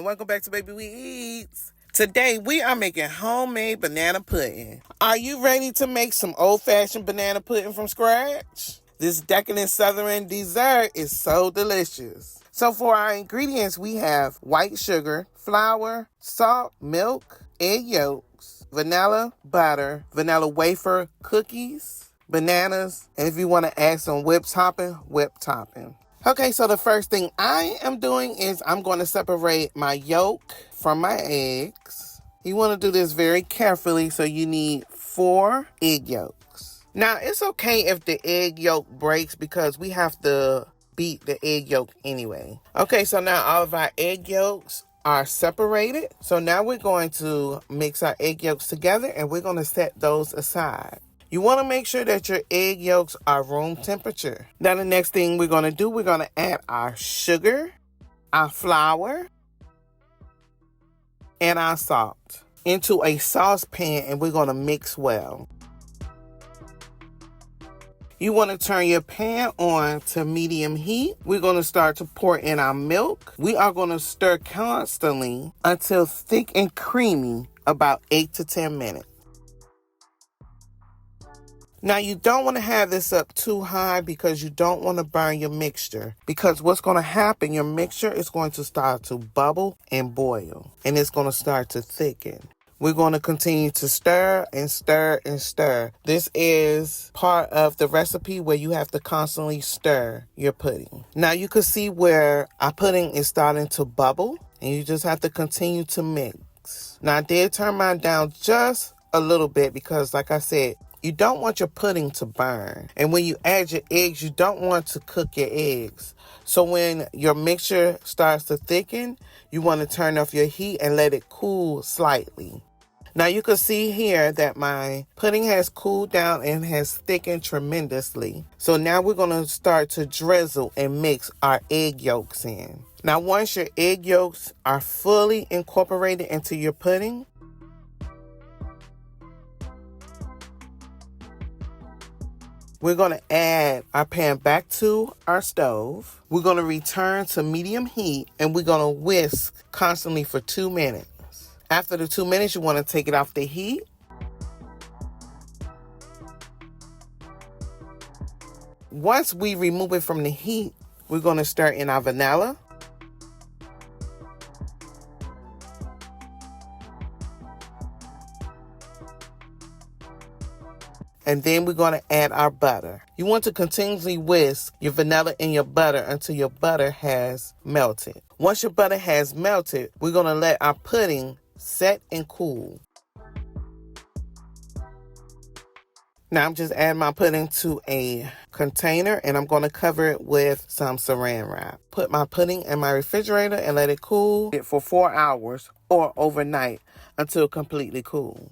and welcome back to Baby We Eats. Today we are making homemade banana pudding. Are you ready to make some old-fashioned banana pudding from scratch? This decadent southern dessert is so delicious. So for our ingredients, we have white sugar, flour, salt, milk, egg yolks, vanilla butter, vanilla wafer cookies, bananas, and if you want to add some whipped topping. Okay, so the first thing I am doing is I'm going to separate my yolk from my eggs. You want to do this very carefully, so you need 4 egg yolks. Now, it's okay if the egg yolk breaks because we have to beat the egg yolk anyway. Okay, so now all of our egg yolks are separated. So now we're going to mix our egg yolks together and we're going to set those aside. You want to make sure that your egg yolks are room temperature. Now the next thing we're going to do, we're going to add our sugar, our flour, and our salt into a saucepan, and we're going to mix well. You want to turn your pan on to medium heat. We're going to start to pour in our milk. We are going to stir constantly until thick and creamy, about 8 to 10 minutes. Now, you don't want to have this up too high because you don't want to burn your mixture. Because what's going to happen, your mixture is going to start to bubble and boil. And it's going to start to thicken. We're going to continue to stir and stir and stir. This is part of the recipe where you have to constantly stir your pudding. Now, you can see where our pudding is starting to bubble. And you just have to continue to mix. Now, I did turn mine down just a little bit because, like I said, you don't want your pudding to burn. And when you add your eggs, you don't want to cook your eggs. So when your mixture starts to thicken, you want to turn off your heat and let it cool slightly. Now you can see here that my pudding has cooled down and has thickened tremendously. So now we're going to start to drizzle and mix our egg yolks in. Now once your egg yolks are fully incorporated into your pudding, we're going to add our pan back to our stove. We're going to return to medium heat and we're going to whisk constantly for 2 minutes. After the 2 minutes, you want to take it off the heat. Once we remove it from the heat, we're going to stir in our vanilla. And then we're going to add our butter. You want to continuously whisk your vanilla and your butter until your butter has melted. Once your butter has melted, we're going to let our pudding set and cool. Now I'm just adding my pudding to a container and I'm going to cover it with some saran wrap. Put my pudding in my refrigerator and let it cool for 4 hours or overnight until completely cool.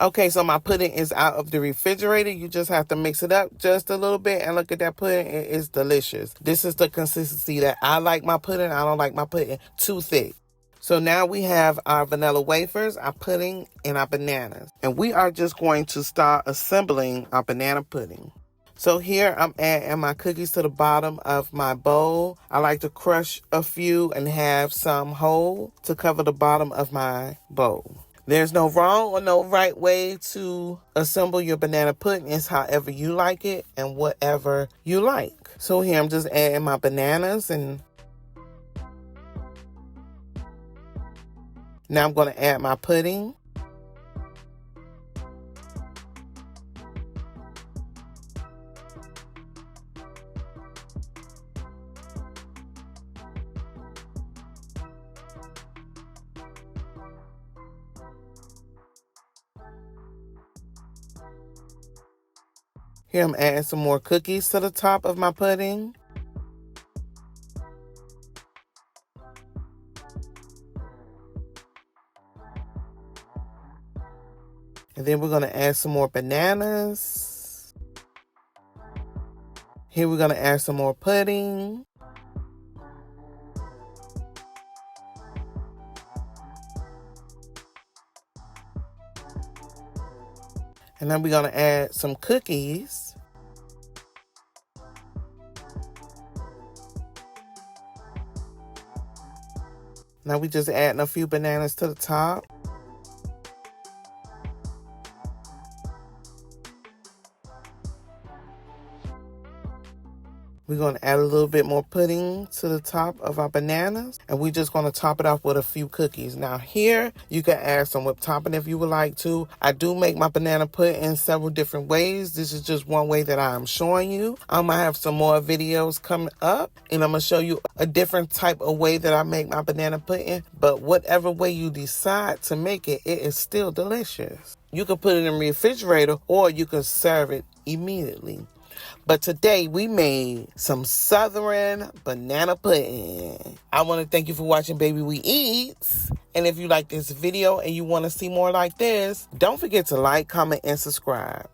Okay, so my pudding is out of the refrigerator. You just have to mix it up just a little bit and look at that pudding. It is delicious. This is the consistency that I like my pudding. I don't like my pudding too thick. So now we have our vanilla wafers, our pudding, and our bananas. And we are just going to start assembling our banana pudding. So here I'm adding my cookies to the bottom of my bowl. I like to crush a few and have some whole to cover the bottom of my bowl. There's no wrong or no right way to assemble your banana pudding. It's however you like it and whatever you like. So here I'm just adding my bananas and now I'm going to add my pudding. Here I'm adding some more cookies to the top of my pudding. And then we're going to add some more bananas. Here we're going to add some more pudding. And then we're going to add some cookies. Now we just adding a few bananas to the top. We're going to add a little bit more pudding to the top of our bananas. And we're just going to top it off with a few cookies. Now here, you can add some whipped topping if you would like to. I do make my banana pudding several different ways. This is just one way that I'm showing you. I have some more videos coming up. And I'm going to show you a different type of way that I make my banana pudding. But whatever way you decide to make it, it is still delicious. You can put it in the refrigerator or you can serve it immediately. But today we made some Southern banana pudding. I want to thank you for watching Baby We Eats. And if you like this video and you want to see more like this, don't forget to like, comment, and subscribe.